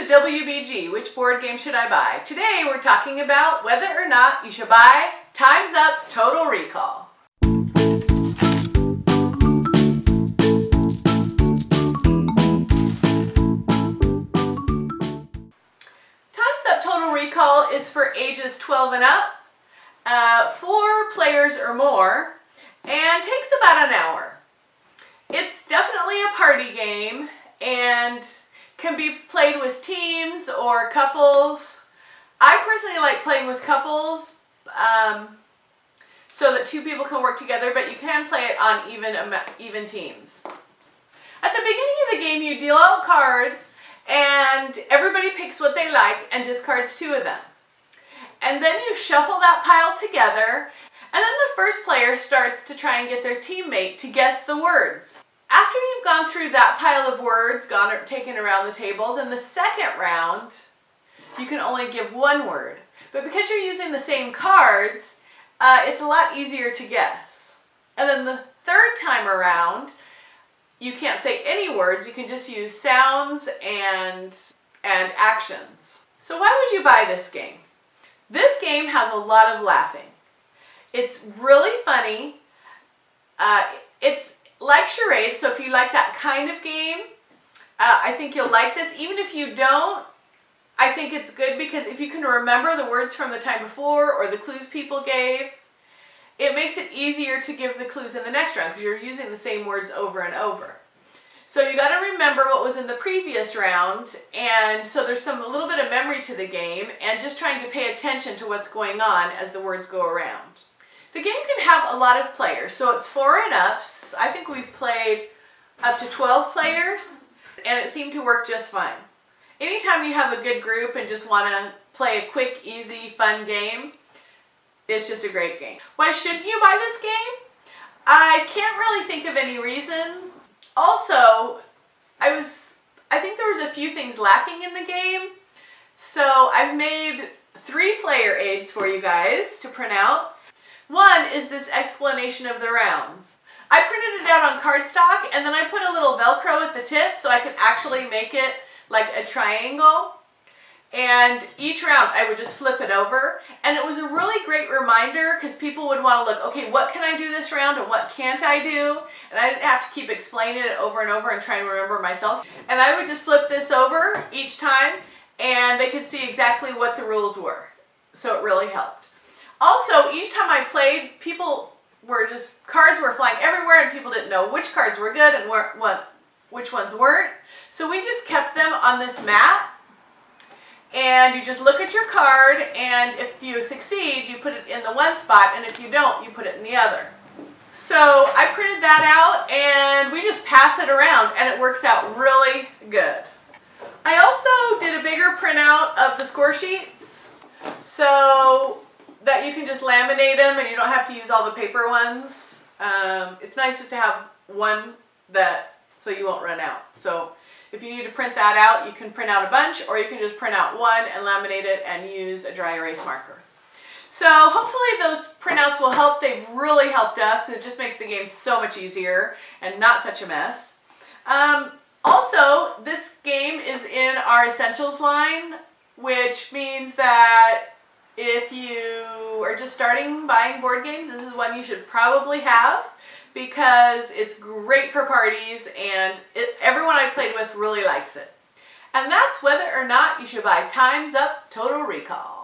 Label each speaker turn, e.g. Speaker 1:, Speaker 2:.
Speaker 1: to WBG, which board game should I buy? Today we're talking about whether or not you should buy Time's Up Total Recall. Time's Up Total Recall is for ages 12 and up, 4 players or more, and takes about an hour. It's definitely a party game and can be played with teams or couples. I personally like playing with couples so that 2 people can work together, but you can play it on even teams. At the beginning of the game, you deal out cards and everybody picks what they like and discards 2 of them. And then you shuffle that pile together, and then the first player starts to try and get their teammate to guess the words. After you've gone through that pile of words, taken around the table, then the second round, you can only give 1 word. But because you're using the same cards, it's a lot easier to guess. And then the third time around, you can't say any words, you can just use sounds and actions. So why would you buy this game? This game has a lot of laughing. It's really funny. It's like charades, so if you like that kind of game, I think you'll like this. Even if you don't, I think it's good because if you can remember the words from the time before or the clues people gave, it makes it easier to give the clues in the next round because you're using the same words over and over. So you got to remember what was in the previous round, and so there's a little bit of memory to the game and just trying to pay attention to what's going on as the words go around. The game can have a lot of players, so it's 4 and ups. I think we've played up to 12 players, and it seemed to work just fine. Anytime you have a good group and just want to play a quick, easy, fun game, it's just a great game. Why shouldn't you buy this game? I can't really think of any reason. Also, I think there was a few things lacking in the game, so I've made 3 player aids for you guys to print out. One is this explanation of the rounds. I printed it out on cardstock and then I put a little Velcro at the tip so I could actually make it like a triangle. And each round I would just flip it over, and it was a really great reminder because people would want to look, okay, what can I do this round and what can't I do? And I didn't have to keep explaining it over and over and trying to remember myself. And I would just flip this over each time and they could see exactly what the rules were. So it really helped. Also, each time I played, cards were flying everywhere and people didn't know which cards were good and which ones weren't. So we just kept them on this mat, and you just look at your card, and if you succeed, you put it in the one spot, and if you don't, you put it in the other. So I printed that out, and we just pass it around, and it works out really good. I also did a bigger printout of the score sheets, so that you can just laminate them and you don't have to use all the paper ones. It's nice just to have one so you won't run out. So if you need to print that out, you can print out a bunch, or you can just print out one and laminate it and use a dry erase marker. So hopefully those printouts will help. They've really helped us because it just makes the game so much easier and not such a mess. Also, this game is in our Essentials line, which means that if you are just starting buying board games, this is one you should probably have because it's great for parties and everyone I played with really likes it. And that's whether or not you should buy Time's Up Total Recall.